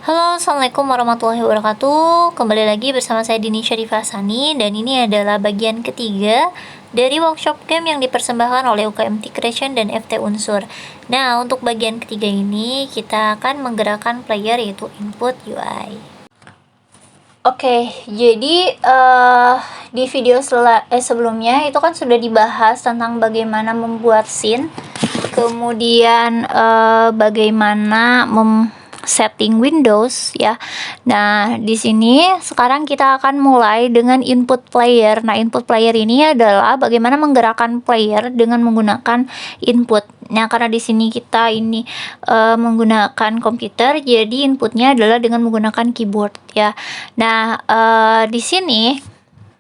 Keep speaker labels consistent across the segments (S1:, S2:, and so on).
S1: Halo, Assalamualaikum warahmatullahi wabarakatuh. Kembali lagi bersama saya Dini Syarifah Sani, dan ini adalah bagian ketiga dari workshop game yang dipersembahkan oleh UKM Creation dan FT Unsur. Nah, untuk bagian ketiga ini kita akan menggerakkan player, yaitu input UI. Oke, jadi di video sebelumnya itu kan sudah dibahas tentang bagaimana membuat scene, kemudian bagaimana setting Windows ya. Nah, di sini sekarang kita akan mulai dengan input player. Nah, input player ini adalah bagaimana menggerakkan player dengan menggunakan input. Nah, karena di sini kita ini menggunakan komputer, jadi inputnya adalah dengan menggunakan keyboard ya. Nah, di sini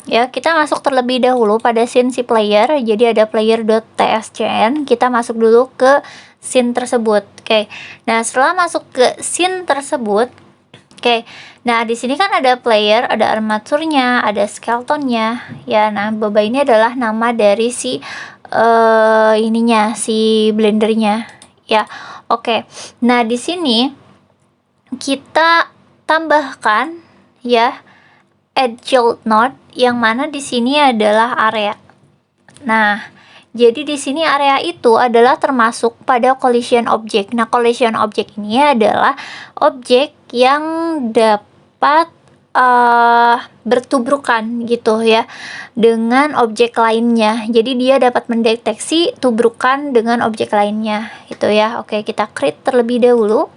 S1: ya, kita masuk terlebih dahulu pada scene si player. Jadi ada player.tscn, kita masuk dulu ke scene tersebut. Oke. Nah, setelah masuk ke scene tersebut, oke. Nah, di sini kan ada player, ada armaturnya, ada skeletonnya. Ya, nah, boba ini adalah nama dari si si blendernya. Ya. Oke. Nah, di sini kita tambahkan ya add child node, yang mana di sini adalah area. Nah, jadi di sini area itu adalah termasuk pada collision object. Nah, collision object ini adalah objek yang dapat bertubrukan gitu ya dengan objek lainnya. Jadi dia dapat mendeteksi tubrukan dengan objek lainnya gitu ya. Oke, kita create terlebih dahulu.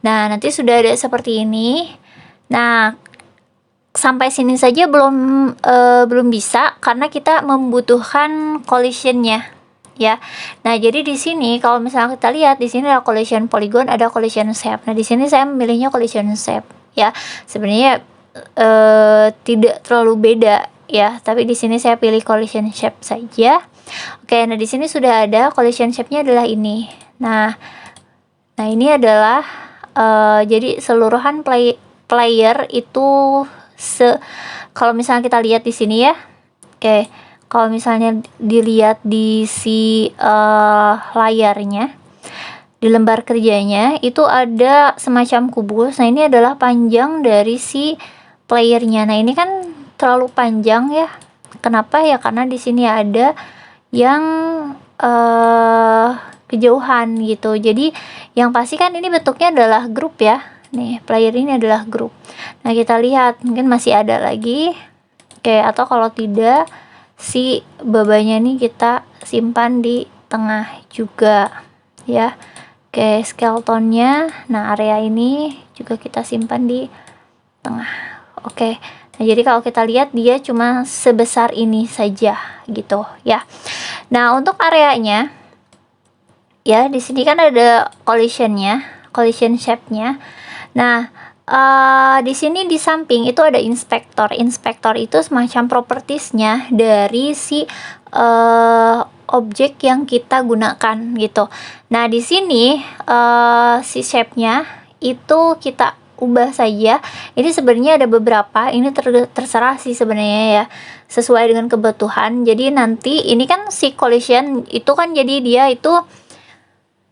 S1: Nah, nanti sudah ada seperti ini. Nah, sampai sini saja belum bisa karena kita membutuhkan collisionnya ya. Nah, jadi di sini kalau misalnya kita lihat di sini ada collision polygon, ada collision shape. Nah, di sini saya memilihnya collision shape ya. Sebenarnya tidak terlalu beda ya, tapi di sini saya pilih collision shape saja. Oke, nah di sini sudah ada collision shape-nya adalah ini. Nah ini adalah jadi seluruhan player itu kalau misalnya kita lihat di sini ya. Oke, kalau misalnya dilihat di si layarnya, di lembar kerjanya itu ada semacam kubus. Nah, ini adalah panjang dari si playernya. Nah, ini kan terlalu panjang ya. Kenapa ya? Karena di sini ada yang kejauhan gitu. Jadi yang pasti kan ini bentuknya adalah grup ya. Nih, player ini adalah grup. Nah, kita lihat mungkin masih ada lagi. Oke, atau kalau tidak, si babanya nih kita simpan di tengah juga ya. Oke, skeletonnya, nah area ini juga kita simpan di tengah. Oke, nah jadi kalau kita lihat dia cuma sebesar ini saja gitu ya. Nah, untuk areanya ya, di sini kan ada collision shape-nya. Nah, di sini di samping itu ada inspektor. Inspektor itu semacam propertiesnya dari si objek yang kita gunakan gitu. Nah, di sini si shape-nya itu kita ubah saja. Ini sebenarnya ada beberapa, ini terserah sih sebenarnya ya, sesuai dengan kebutuhan. Jadi nanti ini kan si collision itu kan, jadi dia itu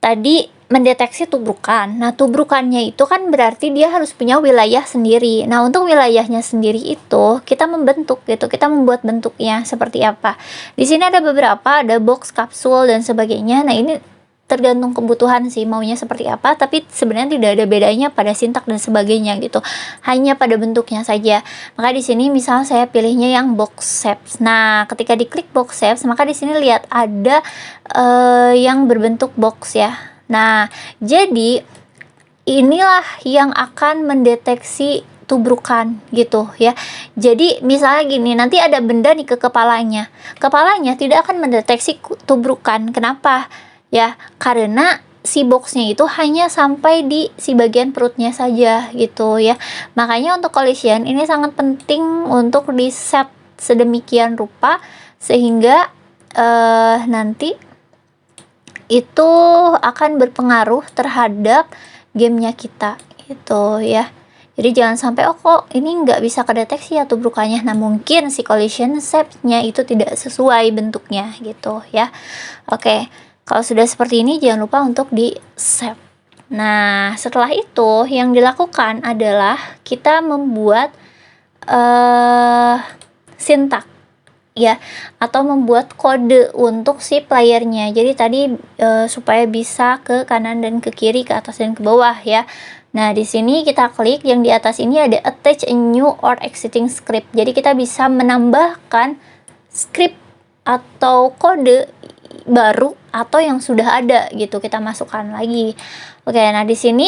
S1: tadi mendeteksi tubrukan. Nah, tubrukannya itu kan berarti dia harus punya wilayah sendiri. Nah, untuk wilayahnya sendiri itu kita membentuk gitu. Kita membuat bentuknya seperti apa. Di sini ada beberapa, ada box, kapsul dan sebagainya. Nah, ini tergantung kebutuhan sih maunya seperti apa, tapi sebenarnya tidak ada bedanya pada sintak dan sebagainya gitu. Hanya pada bentuknya saja. Maka di sini misalnya saya pilihnya yang box shapes. Nah, ketika diklik box shapes, maka di sini lihat ada yang berbentuk box ya. Nah, jadi inilah yang akan mendeteksi tubrukan gitu ya. Jadi misalnya gini, nanti ada benda nih ke kepalanya. Kepalanya tidak akan mendeteksi tubrukan. Kenapa? Ya, karena si boxnya itu hanya sampai di si bagian perutnya saja gitu ya. Makanya untuk collision ini sangat penting untuk di set sedemikian rupa sehingga nanti itu akan berpengaruh terhadap gamenya kita gitu ya. Jadi jangan sampai kok ini nggak bisa kedeteksi ya tubrukannya. Nah, mungkin si collision shape-nya itu tidak sesuai bentuknya gitu ya. Oke, kalau sudah seperti ini jangan lupa untuk di save. Nah, setelah itu yang dilakukan adalah kita membuat sintak ya, atau membuat kode untuk si playernya. Jadi tadi supaya bisa ke kanan dan ke kiri, ke atas dan ke bawah ya. Nah, di sini kita klik yang di atas ini ada attach a new or exiting script. Jadi kita bisa menambahkan script atau kode baru atau yang sudah ada gitu, kita masukkan lagi. Oke, nah di sini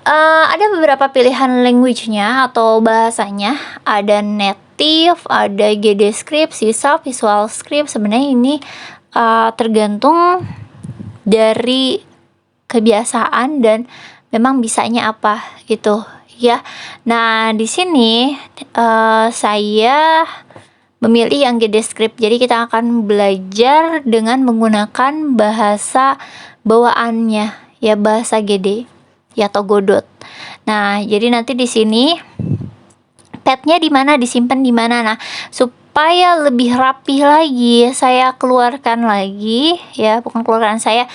S1: ada beberapa pilihan language-nya atau bahasanya. Ada native, ada GDScript, C#, Visual Script. Sebenarnya ini tergantung dari kebiasaan dan memang bisanya apa gitu ya. Nah, di sini saya memilih yang GDScript. Jadi kita akan belajar dengan menggunakan bahasa bawaannya ya, bahasa GD ya atau Godot. Nah, jadi nanti di sini petnya di mana, disimpan di mana. Nah, supaya lebih rapi lagi, saya keluarkan lagi ya, bukan keluarkan, saya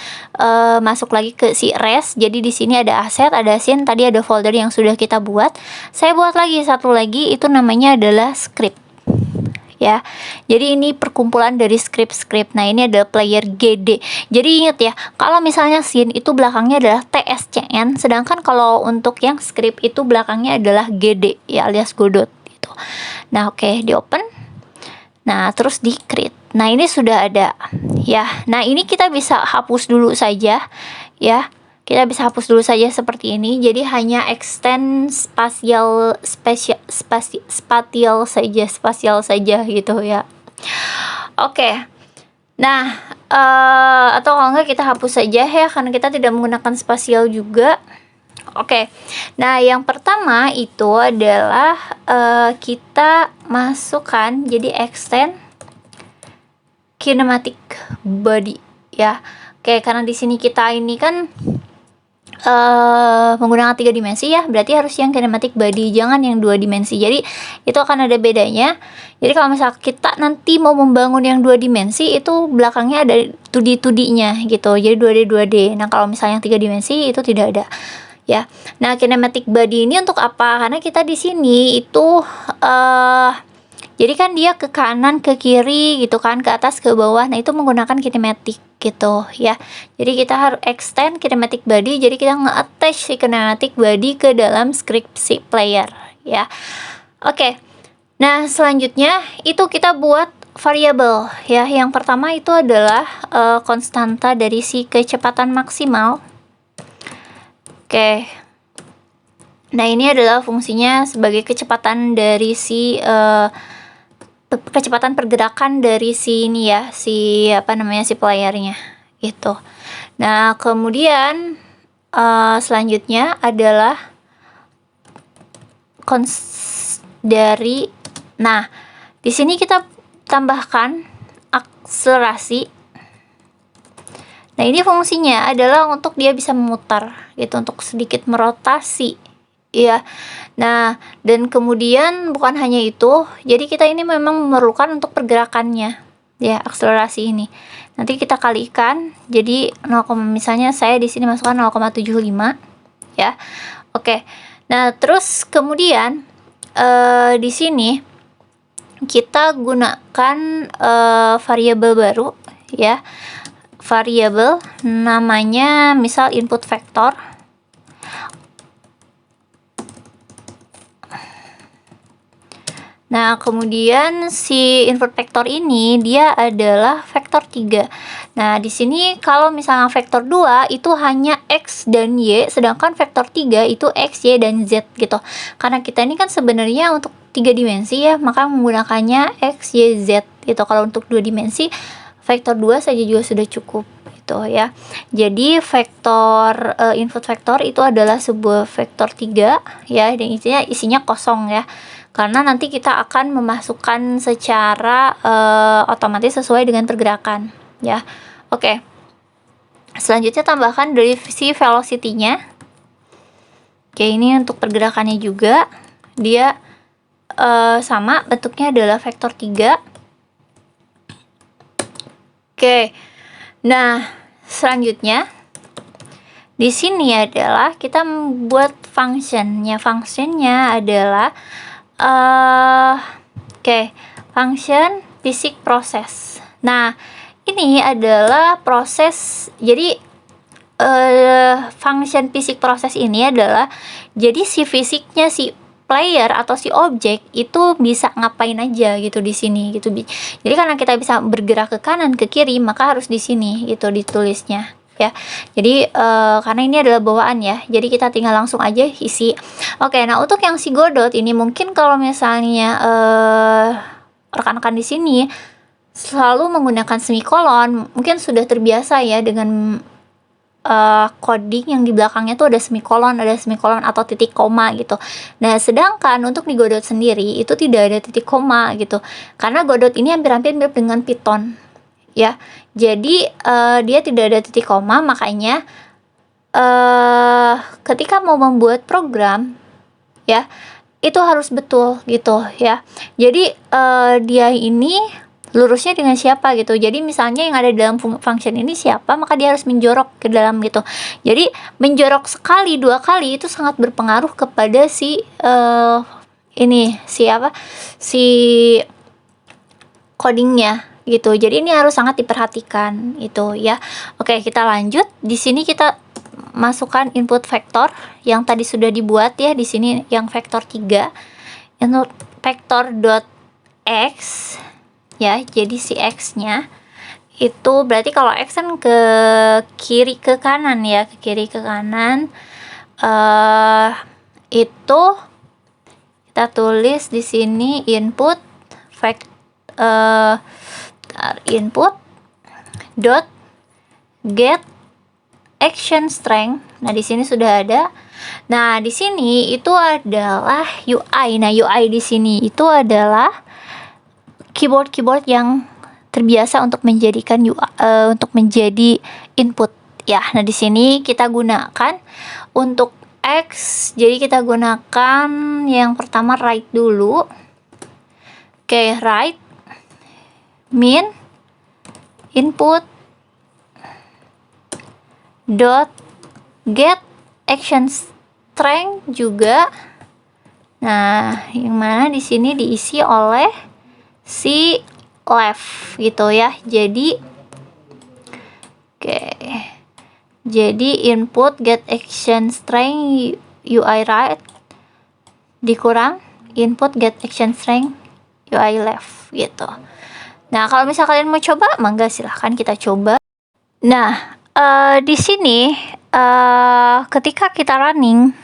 S1: masuk lagi ke si res. Jadi di sini ada aset, ada scene, tadi ada folder yang sudah kita buat. Saya buat lagi satu lagi, itu namanya adalah script ya. Jadi ini perkumpulan dari script-script. Nah, ini adalah player GD. Jadi ingat ya, kalau misalnya scene itu belakangnya adalah TSCN, sedangkan kalau untuk yang script itu belakangnya adalah GD ya, alias Godot gitu. Nah, oke, di open. Nah, terus di create. Nah, ini sudah ada ya. Nah, ini kita bisa hapus dulu saja ya. Kita bisa hapus dulu saja seperti ini. Jadi hanya extend spatial saja gitu ya. Oke. Nah, atau kalau enggak kita hapus saja ya, karena kita tidak menggunakan spasial juga. Oke. Nah, yang pertama itu adalah kita masukkan jadi extend kinematic body ya. Oke, karena di sini kita ini kan menggunakan 3 dimensi ya, berarti harus yang kinematic body, jangan yang 2 dimensi. Jadi itu akan ada bedanya. Jadi kalau misal kita nanti mau membangun yang 2 dimensi, itu belakangnya ada 2D-2D-nya gitu, jadi 2D 2D. Nah, kalau misalnya yang 3 dimensi itu tidak ada ya. Nah, kinematic body ini untuk apa? Karena kita di sini itu jadi kan dia ke kanan, ke kiri gitu kan, ke atas, ke bawah. Nah, itu menggunakan kinematic gitu ya. Jadi kita harus extend kinematic body. Jadi kita nge-attach si kinematic body ke dalam script si player ya. Oke. Nah, selanjutnya itu kita buat variable ya. Yang pertama itu adalah konstanta dari si kecepatan maksimal. Oke. Nah, ini adalah fungsinya sebagai kecepatan dari si kecepatan pergerakan dari si ini ya, si si playernya gitu. Nah, kemudian selanjutnya adalah dari, nah di sini kita tambahkan akselerasi. Nah, ini fungsinya adalah untuk dia bisa memutar gitu, untuk sedikit merotasi ya. Nah, dan kemudian bukan hanya itu, jadi kita ini memang memerlukan untuk pergerakannya ya, akselerasi ini. Nanti kita kalikan, jadi 0, misalnya saya di sini masukkan 0,75 ya. Oke. Nah, terus kemudian di sini kita gunakan variabel baru ya. Variabel namanya misal input vector. Nah, kemudian si input vector ini dia adalah vektor 3. Nah, di sini kalau misalnya vektor 2 itu hanya X dan Y, sedangkan vektor 3 itu X, Y, dan Z gitu. Karena kita ini kan sebenarnya untuk 3 dimensi ya, maka menggunakannya X, Y, Z gitu. Kalau untuk 2 dimensi, vektor 2 saja juga sudah cukup gitu ya. Jadi vektor input vektor itu adalah sebuah vektor 3 ya, dan isinya kosong ya. Karena nanti kita akan memasukkan secara otomatis sesuai dengan pergerakan ya. Oke. Selanjutnya tambahkan dari si velocity-nya. Oke, ini untuk pergerakannya juga dia sama, bentuknya adalah vektor 3. Oke. Nah, selanjutnya di sini adalah kita membuat functionnya. Functionnya adalah function basic process. Nah, ini adalah proses. Jadi function basic process ini adalah jadi si fisiknya si player atau si objek itu bisa ngapain aja gitu di sini gitu. Jadi karena kita bisa bergerak ke kanan ke kiri, maka harus di sini gitu ditulisnya ya. Jadi karena ini adalah bawaan ya, jadi kita tinggal langsung aja isi. Oke, nah untuk yang si Godot ini mungkin kalau misalnya rekan-rekan di sini selalu menggunakan semikolon, mungkin sudah terbiasa ya dengan coding yang di belakangnya tuh ada semikolon atau titik koma gitu. Nah, sedangkan untuk di Godot sendiri itu tidak ada titik koma gitu. Karena Godot ini hampir-hampir mirip dengan Python ya. Jadi dia tidak ada titik koma, makanya ketika mau membuat program ya itu harus betul gitu ya. Jadi dia ini lurusnya dengan siapa gitu. Jadi misalnya yang ada dalam function ini siapa, maka dia harus menjorok ke dalam gitu. Jadi menjorok sekali, 2 kali itu sangat berpengaruh kepada si si codingnya gitu. Jadi ini harus sangat diperhatikan itu ya. Oke, kita lanjut. Di sini kita masukkan input vektor yang tadi sudah dibuat ya. Di sini yang vektor 3. Input vektor dot x ya, jadi si x-nya itu berarti kalau x kan ke kiri ke kanan ya, ke kiri ke kanan. Itu kita tulis di sini input dot get action strength. Nah, di sini sudah ada. Nah, di sini itu adalah UI. Nah, UI di sini itu adalah keyboard yang terbiasa untuk menjadikan untuk menjadi input ya. Nah, di sini kita gunakan untuk X, jadi kita gunakan yang pertama write dulu. Oke, write min input dot get action strength juga. Nah, yang mana di sini diisi oleh si left gitu ya. Jadi jadi input get action strength UI right dikurang input get action strength UI left gitu. Nah, kalau misalnya kalian mau coba, mangga silahkan kita coba. Nah, di sini ketika kita running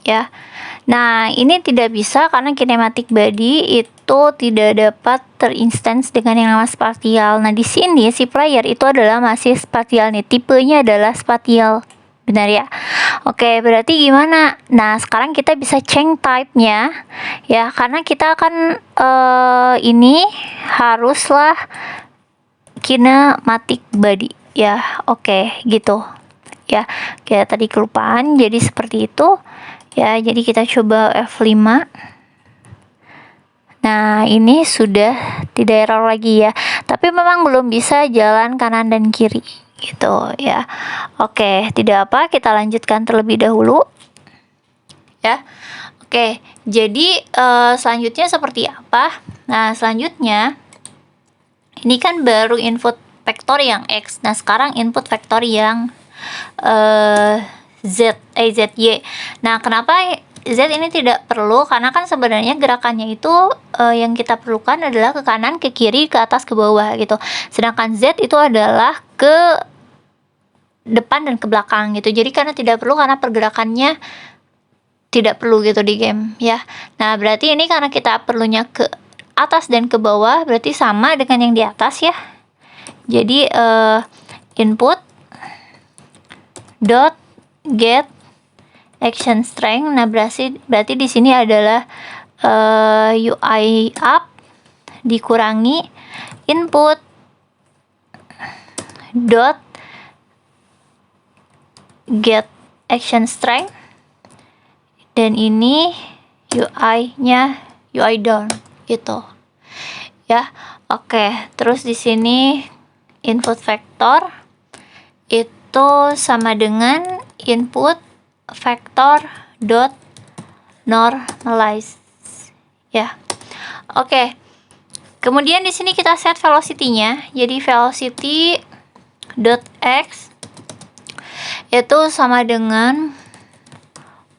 S1: ya. Nah, ini tidak bisa karena kinematic body itu tidak dapat terinstance dengan yang namanya spatial. Nah, di sini si player itu adalah masih spatial nih, tipenya adalah spatial. Benar ya? Oke, berarti gimana? Nah, sekarang kita bisa change type-nya ya, karena kita akan ini haruslah kinematic body ya. Oke, gitu. Ya, kayak tadi kelupaan, jadi seperti itu. Ya, jadi kita coba F5. Nah, ini sudah tidak error lagi ya. Tapi memang belum bisa jalan kanan dan kiri gitu ya. Oke, tidak apa, kita lanjutkan terlebih dahulu. Ya. Oke, jadi selanjutnya seperti apa? Nah, selanjutnya ini kan baru input vektor yang X. Nah, sekarang input vektor yang ZY. Nah, kenapa Z ini tidak perlu? Karena kan sebenarnya gerakannya itu yang kita perlukan adalah ke kanan, ke kiri, ke atas, ke bawah gitu. Sedangkan Z itu adalah ke depan dan ke belakang gitu. Jadi karena tidak perlu, karena pergerakannya tidak perlu gitu di game ya. Nah, berarti ini karena kita perlunya ke atas dan ke bawah, berarti sama dengan yang di atas ya. Jadi input dot get action strength. Nah, berarti di sini adalah UI up dikurangi input dot get action strength, dan ini UI-nya UI down gitu ya. Oke, terus di sini input vektor itu sama dengan input vector dot normalize ya. Oke. Kemudian di sini kita set velocity-nya. Jadi velocity dot x itu sama dengan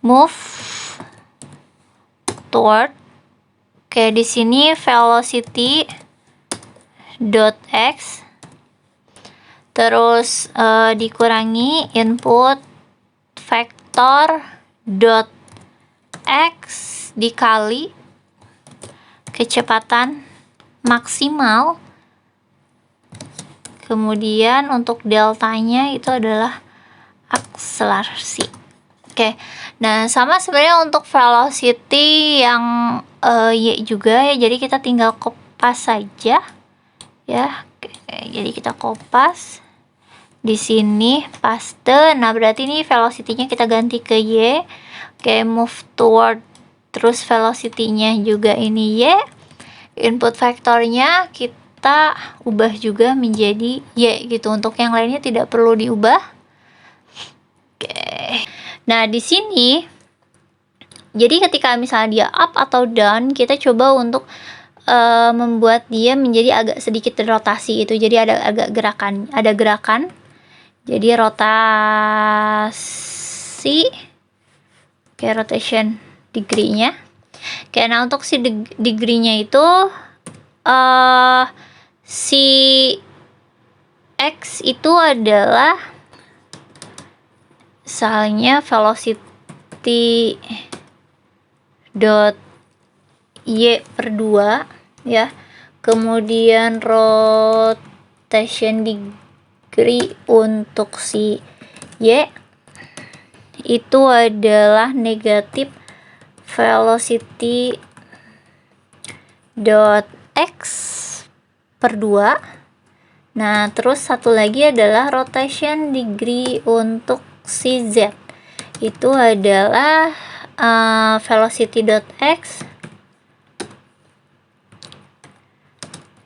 S1: move toward. Oke, di sini velocity dot x terus dikurangi input vector dot x dikali kecepatan maksimal, kemudian untuk deltanya itu adalah akselerasi. Oke, nah sama sebenarnya untuk velocity yang y juga ya, jadi kita tinggal kopas saja ya. Jadi kita kopas di sini paste. Nah, berarti ini velocity-nya kita ganti ke y. Oke, move toward, terus velocity-nya juga ini y. Input vektornya kita ubah juga menjadi y gitu. Untuk yang lainnya tidak perlu diubah. Oke. Nah, di sini jadi ketika misalnya dia up atau down, kita coba untuk membuat dia menjadi agak sedikit rotasi itu. Jadi ada gerakan. Jadi rotasi. Oke, rotation degree-nya. Oke, nah untuk si degree-nya itu si x itu adalah misalnya velocity dot y per 2 ya, kemudian rotation degree untuk si y itu adalah negatif velocity dot x per 2. Nah, terus satu lagi adalah rotation degree untuk si z itu adalah velocity dot x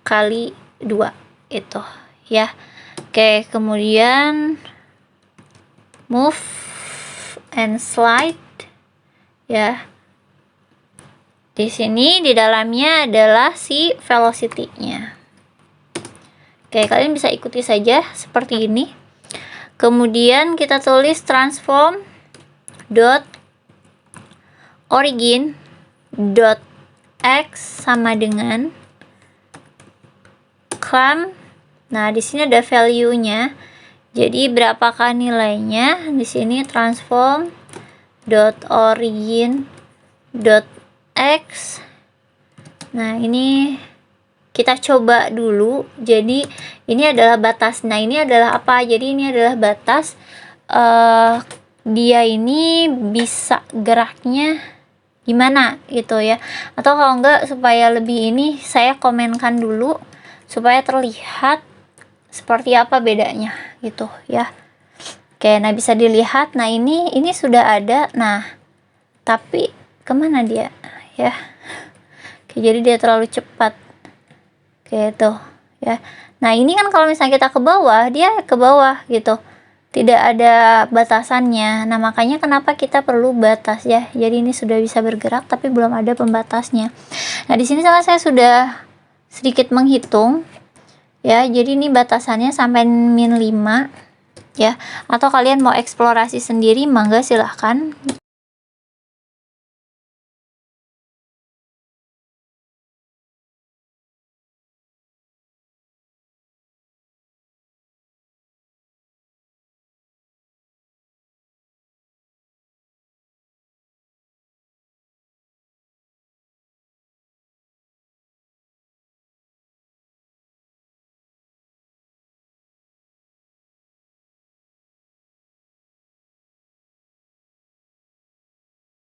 S1: kali 2 itu ya. Oke, kemudian move and slide ya. Di sini di dalamnya adalah si velocity-nya. Oke, kalian bisa ikuti saja seperti ini. Kemudian kita tulis transform dot origin dot x sama dengan clamp. Nah, di sini ada value-nya. Jadi berapakah nilainya? Di sini transform dot origin dot x. Nah, ini kita coba dulu. Jadi ini adalah batas. Nah, ini adalah apa? Jadi ini adalah batas dia ini bisa geraknya gimana gitu ya. Atau kalau enggak, supaya lebih ini saya komenkan dulu supaya terlihat seperti apa bedanya gitu ya. Oke, nah bisa dilihat. Nah, ini sudah ada. Nah, tapi kemana dia ya? Oke, jadi dia terlalu cepat. Oke, tuh ya. Nah, ini kan kalau misalnya kita ke bawah, dia ke bawah gitu. Tidak ada batasannya. Nah, makanya kenapa kita perlu batas ya. Jadi ini sudah bisa bergerak tapi belum ada pembatasnya. Nah, di sini saya sudah sedikit menghitung ya. Jadi ini batasannya sampai min 5 ya. Atau kalian mau eksplorasi sendiri, mangga silahkan.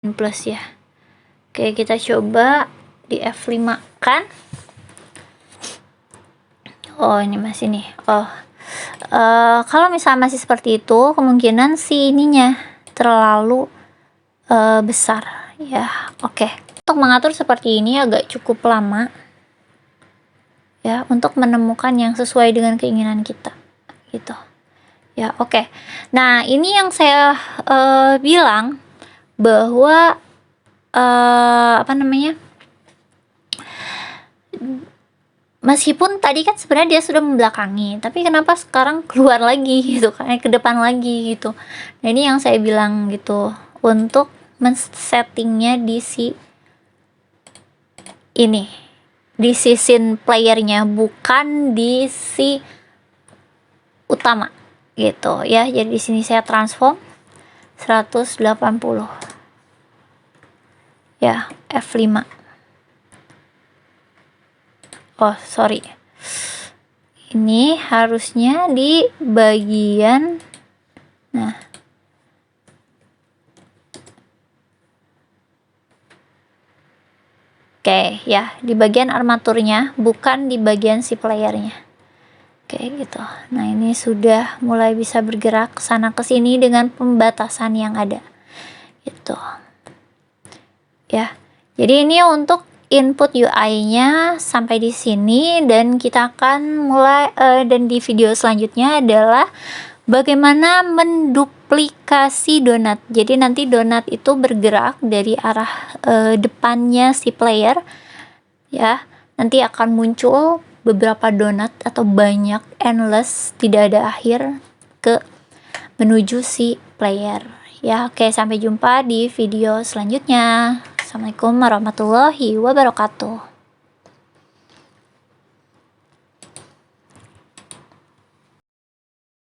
S1: Plus ya. Oke, kita coba di F5 kan. Oh, ini masih nih. Oh, kalau misalnya masih seperti itu, kemungkinan si ininya terlalu besar ya. Oke, untuk mengatur seperti ini agak cukup lama ya, untuk menemukan yang sesuai dengan keinginan kita gitu Ya, oke. Nah, ini yang saya bilang bahwa apa namanya? Meskipun tadi kan sebenarnya dia sudah membelakangi, tapi kenapa sekarang keluar lagi gitu kan, ke depan lagi gitu. Nah, ini yang saya bilang gitu, untuk men-settingnya di ini, di scene playernya, bukan di si utama gitu ya. Jadi di sini saya transform 180 ya, F5. Oh, sorry. Ini harusnya di bagian, nah, oke ya, di bagian armaturnya, bukan di bagian si playernya. Oke gitu. Nah, ini sudah mulai bisa bergerak sana ke sini dengan pembatasan yang ada gitu ya. Jadi ini untuk input UI-nya sampai di sini, dan kita akan mulai dan di video selanjutnya adalah bagaimana menduplikasi donat. Jadi nanti donat itu bergerak dari arah depannya si player ya. Nanti akan muncul beberapa donat atau banyak, endless, tidak ada akhir, ke menuju si player ya. Oke, sampai jumpa di video selanjutnya. Assalamualaikum warahmatullahi wabarakatuh.